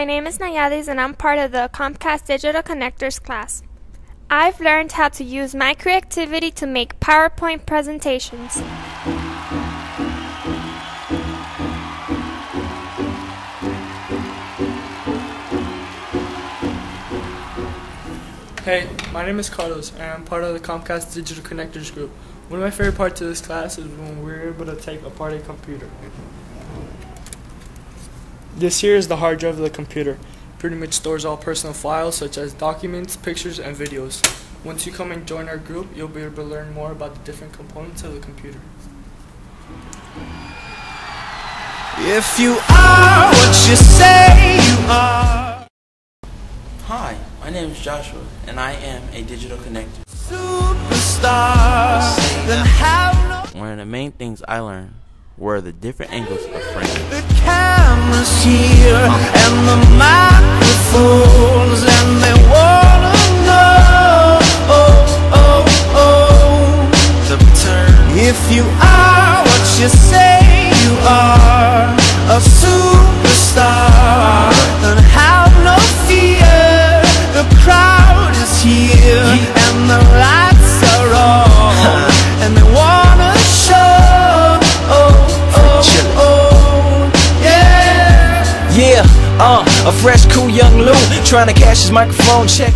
my name is Nayadis and I'm part of the Comcast Digital Connectors class. I've learned how to use my creativity to make PowerPoint presentations. Hey, my name is Carlos and I'm part of the Comcast Digital Connectors group. One of my favorite parts of this class is when we're able to take apart a computer. This here is the hard drive of the computer. Pretty much stores all personal files such as documents, pictures, and videos. Once you come and join our group, you'll be able to learn more about the different components of the computer. If you are what you say you are. Hi, my name is Joshua, and I am a digital connector. Superstar, then have no. One of the main things I learned were the different angles of framing. The cameras here and the microphones, and they wanna know, the turn. If you are what you say you are, a superstar, then have no fear. The crowd is here and the lights are on, and they wanna show. A fresh, cool young Lou trying to cash his microphone check.